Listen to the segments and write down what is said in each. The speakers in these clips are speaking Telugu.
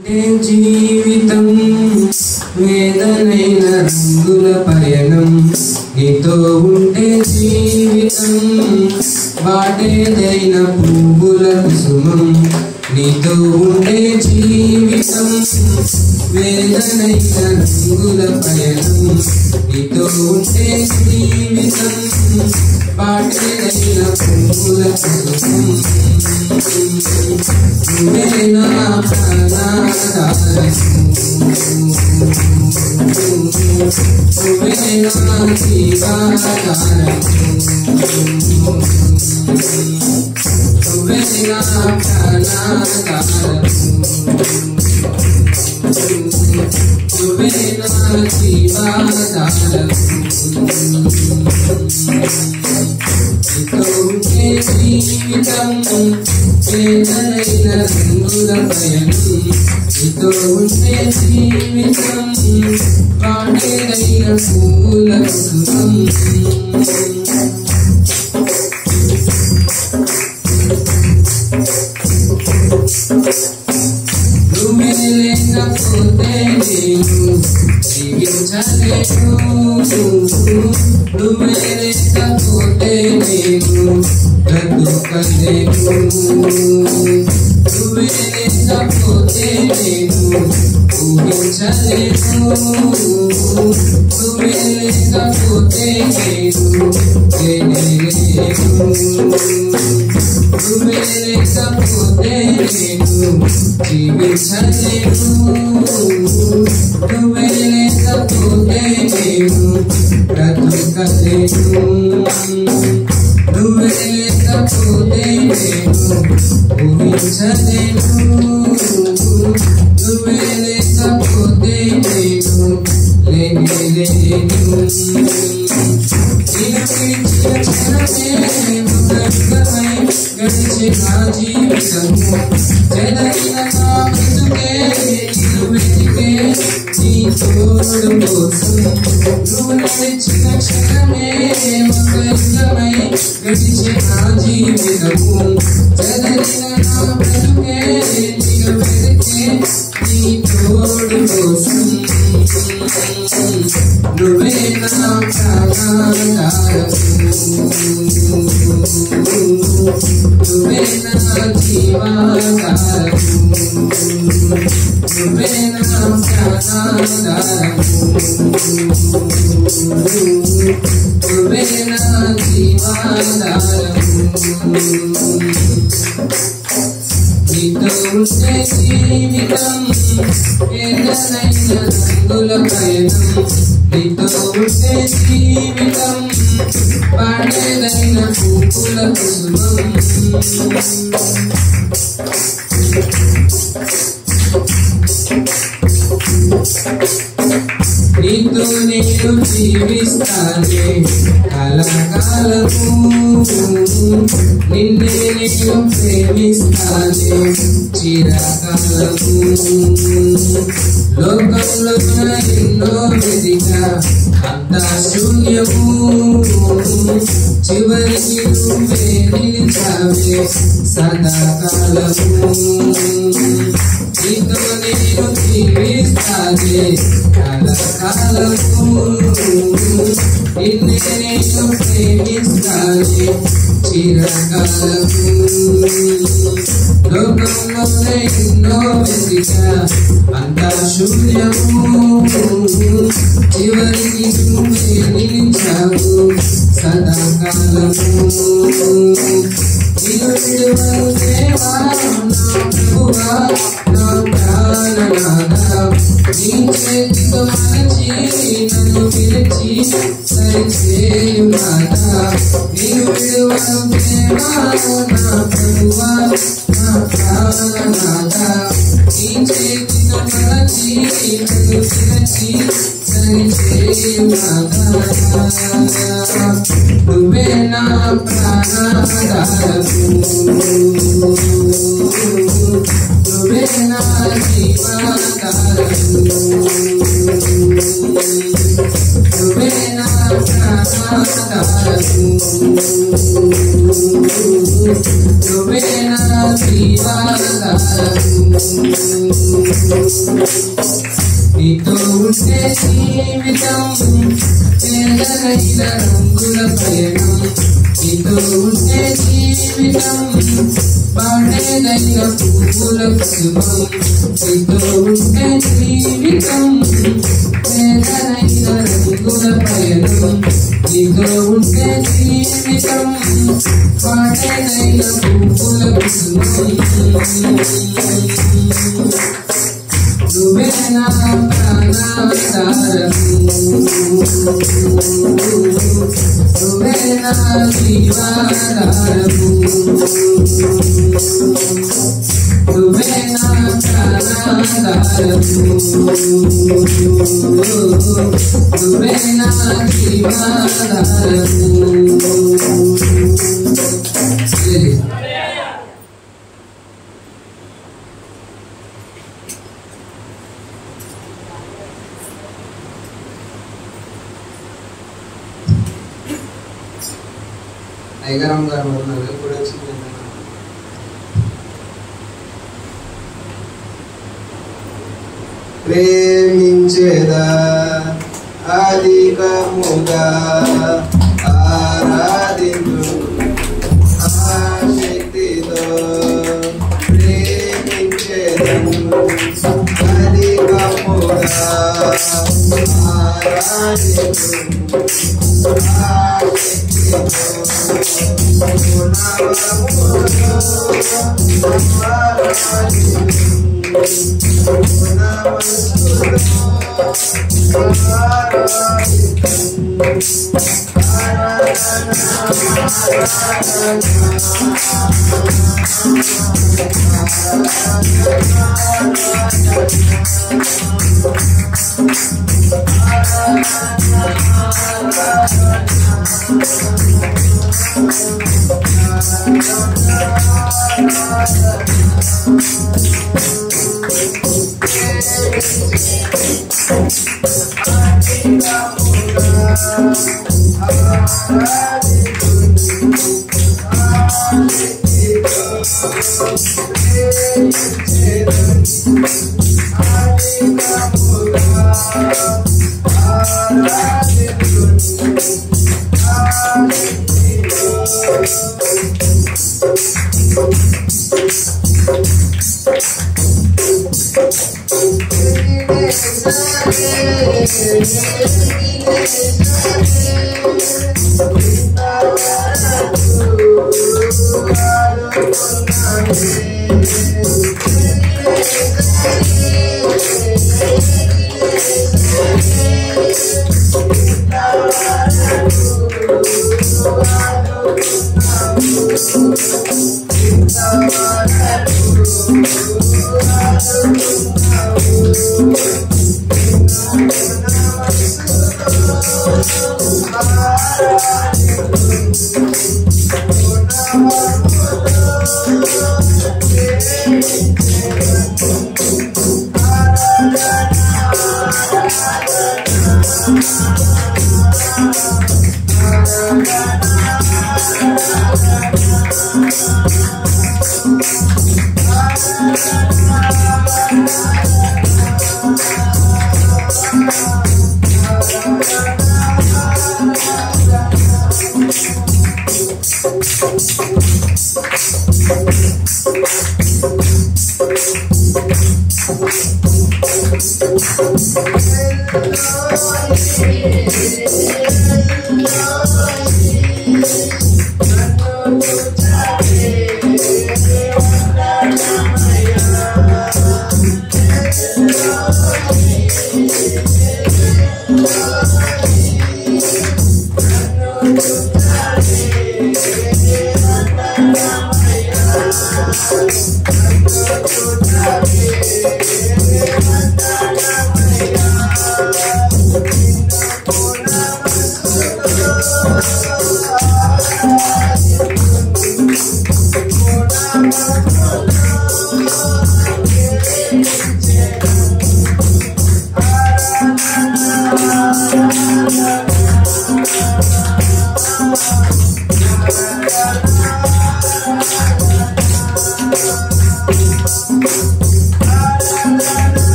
జీవితం వేదనైన రంగుల పయనం నీతో ఉంటే జీవితం వాటేదైన పువ్వుల కుసుమం నీతో ఉంటే జీవితం వేదనైన రంగుల పయనం నీతో ఉంటే జీవితం వాటేదైన పువ్వుల కుసుమం నువ్వే నా ప్రాణాధారం నువ్వే నా జీవాధారం నువ్వే నా ప్రాణాధారం నువ్వే నా జీవాధారం నీతో ఉంటే జీవితం వేదనైన రంగుల పయనం నీతో ఉంటే జీవితం వాటేదైన పువ్వుల కుసుమం నువ్వే లేకపోతే నేను జీవించలేను నువ్వే లేకపోతే నేను బ్రతుకలేను నువ్వే లేకపోతే నేను ఊహించలేను నువ్వే లేకపోతే నేను తెలియలేను నువ్వే లేకపోతే నేను జీవించలేను నువ్వే లేకపోతే నేను బ్రతుకలేను నువ్వే లేకపోతే నేను ఊహించలేను నువ్వే లేకపోతే నేను లేనేలేను గడిచే నా జీవితము చెదరిన నా బ్రతుకే నిన్ను వెతికే నీ తోడు కోసం నువ్వు నడిచిన క్షణమే ఒక యుగమై గడిచే నా జీవితము చెదరిన నా బ్రతుకే నిన్ను వెతికే నీ తోడు కోసం నువ్వే నా ప్రాణాధారం నువ్వే నా జీవాధారం నువ్వే నా ప్రాణాధారం నువ్వే నా జీవాధారం నీతో ఉంటే జీవితం వేదనైన రంగుల పయనం నీతో ఉంటే జీవితం వాటేదైన పువ్వుల కుసుమం నీతో నేను జీవిస్తానే కలకాలము నిన్నే నేను ప్రేమిస్తానే చిరకాలము లోకంలో ఎన్నో వెదిగా అంతా శూన్యము చివరికి నువ్వే నిలిచావే సదాకాలము నీతో నేను జీవిస్తానే కలకాలము నిన్నే నేను ప్రేమిస్తానే చిరకాలము లోకంలో ఎన్నో వెతిగా అంతా శూన్యము చివరికి నువ్వే నిలిచావు సదాకాలము నిన్ను విడువను దేవా నా ప్రభువా నా ప్రాణనాథ నీ చేతితో మలచి నన్ను పిలిచి సరిచేయు నాథ నిన్ను విడువను దేవా నా ప్రభువా నా ప్రాణనాథ నీ చేతితో మలచి నన్ను పిలిచి సరిచేయు నాథ నువ్వే నా ప్రాణాధారం నువ్వే నా జీవాధారం నువ్వే నా ప్రాణాధారం నువ్వే నా నీతో ఉంటే జీవితం పేదలైన రంగుల పయనం నీతో ఉంటే జీవితం పాడేదైన పువ్వుల కుసుమం నీతో ఉంటే జీవితం పేదలైన రంగుల పయనం నీతో ఉంటే జీవితం పాడేదైన పువ్వుల కుసుమం నువ్వే నా ప్రాణాధారము నువ్వే నా జీవాధారము నువ్వే నా ప్రాణాధారము నువ్వే నా జీవాధారము ఐగరం గారు ఉన్నారు ఎప్పుడు వచ్చింది ప్రేమించేదా అధికముగా ఆరాధించు ఆశక్తితో ప్రేమించేదను అధికముగా ఆరాధించు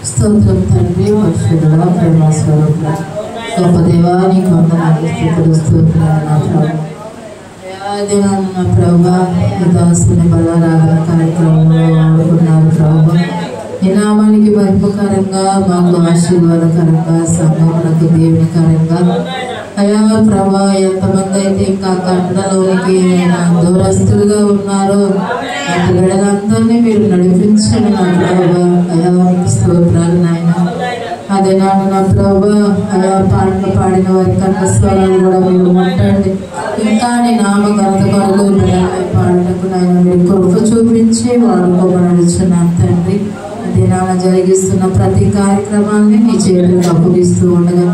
స్తోత్రం తండ్రి, పరిశుద్ధుడా, ప్రేమ స్వరూపుడా, గొప్ప దేవాని కొందనాలు స్థుతులు స్తోత్రాలు నా ప్రభు. దినాన్ని నా ప్రభు ఈ దాసుని బలరాగన కార్యక్రమంలో వాడుకున్నారు ప్రభు. ఈ నామానికి మహిమకరంగా, మాకు ఆశీర్వాదకరంగా, సంఘములకు దీవెనకరంగా అయా ప్రభా, ఎంతమంది అయితే ఇంకా కట్టడలోనికి దూరస్తులుగా ఉన్నారో అటు బిడ్డలందరినీ మీరు నడిపించండి నా ప్రభా. అయా మీకు స్తోత్రాలు నాయన. అదే నాడు నా ప్రభా, అయా పాటలు పాడిన వారి కన్న స్వరాలు కూడా మీరు ముట్టండి. ఇంకా నీ నామ ఘనత కొరకు బిడ్డలపై పాటలకు నాయన మీరు కృప చూపించి వాడుకోమనిచున్నాను తండ్రి. అదే నాన్న జరిగిస్తున్న ప్రతి కార్యక్రమాన్ని నీ చేతులకు అప్పగిస్తూ ఉండగా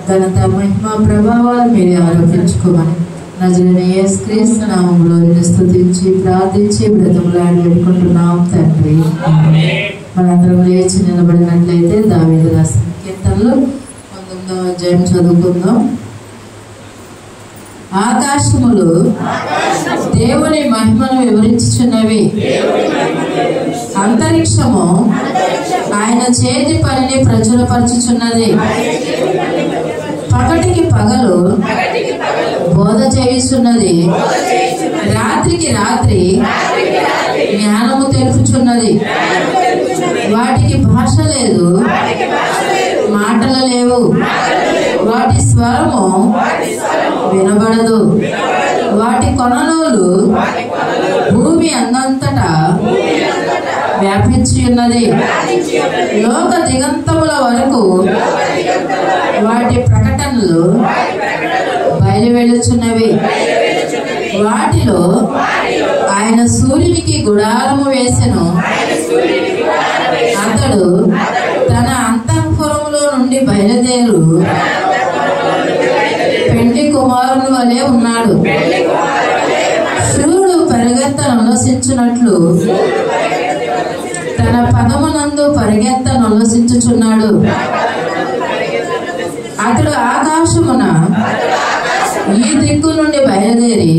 ఘనత, మహిమ, ప్రభావాలు మీరే ఆరోపించుకోమని నజరేయుడైన యేసుక్రీస్తు నామములో స్తుతించి ప్రార్థించి బ్రతములాడి పెట్టుకుంటున్నాం తండ్రి. మనందరం లేచి నిలబడినట్లయితే దావీదు రాసిన కీర్తనలు 19వ అధ్యాయం చదువుకుందాం. ఆకాశములు దేవుని మహిమను వివరించుచున్నవి, అంతరిక్షము ఆయన చేతి పనిని ప్రచురపరచుచున్నది. పగటికి పగలు బోధ చేయుచున్నది, రాత్రికి రాత్రి జ్ఞానము తెలుపుచున్నది. వాటికి భాష లేదు, మాటలు లేవు, వాటి స్వరము వినబడదు. వాటి కొననూలు భూమి అందంతటా వ్యాపించి ఉన్నది. లోక దిగంతముల వరకు వాటి ప్రకటనలు బయలువెళ్ళుచున్నవి. వాటిలో ఆయన సూర్యునికి గుడారము వేసెను. అతడు తన అంతఃపురములో నుండి బయలుదేరు పెండ్లి కుమారుని వలె ఉన్నాడు. శూరుడు పరిగెత్తనొలసించున్నట్లు తన పదమునందు పరిగెత్తనొలసించుచున్నాడు. అతడు ఆకాశమున ఈ దిక్కు నుండి బయలుదేరి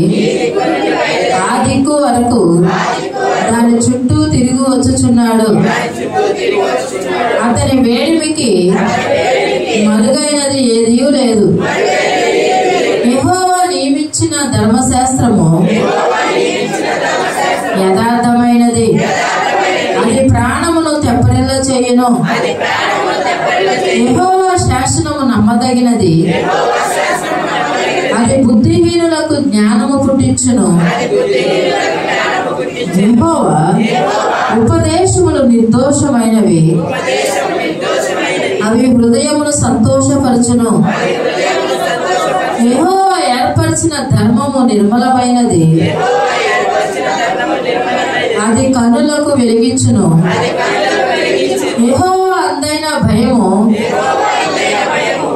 ఆ దిక్కు వరకు దాని చుట్టూ తిరిగి వచ్చుచున్నాడు. అతని వేడిమికి మరుగైనది ఏదీ లేదు. యెహోవా నియమించిన ధర్మశాస్త్రము యథార్థమైనది, అది ప్రాణమును తెప్పరిల్ల చేయును. యెహోవా శాసనము నమ్మదగినది, అది బుద్ధిహీనులకు జ్ఞానము పుట్టించును. యెహోవా ఉపదేశములు నిర్దోషమైనవి, అవి హృదయమును సంతోషపరచును. యెహోవా ఏర్పరిచిన ధర్మము నిర్మలమైనది, అది కన్నులకు వెలిగించును. యెహోవా అందైన భయము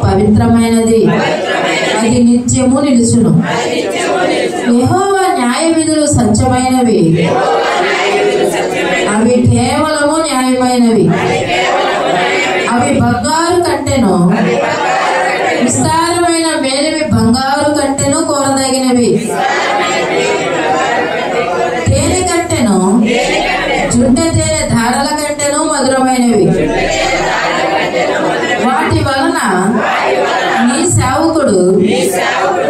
పవిత్రమైనది, అది నిత్యము నిలుచును. యెహోవా న్యాయ విధులు సత్యమైనవి, అవి కేవలము న్యాయమైనవి. అవి బంగారు కంటెను, విస్తారమైన మేలిమి బంగారు కంటెను కోరదగినవి. తేనె కంటెను, జుండె తేనె ధారల కంటెను మధురమైనవి. వాటి వలన నీ సేవకుడు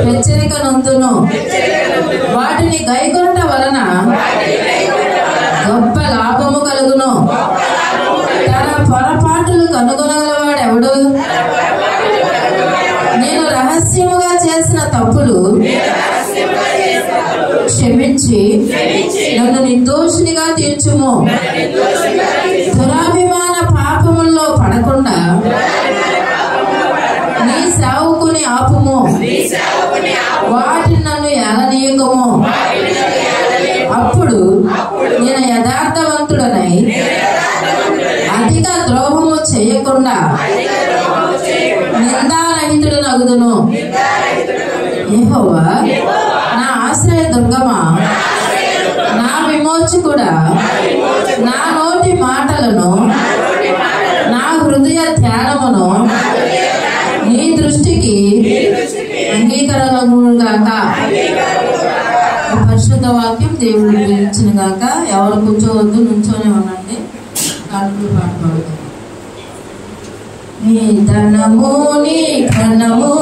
హెచ్చరిక నొందును. వాటిని గైకొనుట వలన గొప్ప లాభము కలుగును. తన పొరపాటులు కనుగొనగలవాడెవడు? నేను రహస్యముగా చేసిన తప్పులు క్షమించి నన్ను నిర్దోషినిగా తీర్చుము. దురాభిమాన పాపముల్లో పడకుండా నీ సేవకుని ఆపుము. వాటిని నన్ను ఏలనీయకము. అప్పుడు నేను యథార్థవంతుడనై అధిక ద్రోహము చేయకుండా నిందారహితుడనగుదును. యెహోవా నా ఆశ్రయ దుర్గమా, నా విమోచకుడా, నా నోటి మాటలను నా హృదయ ధ్యానమును నీ దృష్టికి అంగీకరణగాక. పరిశుద్ధ వాక్యం దేవుడు వివరించిన గాక. ఎవరు కూర్చోవద్దు, నుంచోనే ఉండండి. కడుపులు పాట పాడుతాం. నీ ధనము నీ ఘనము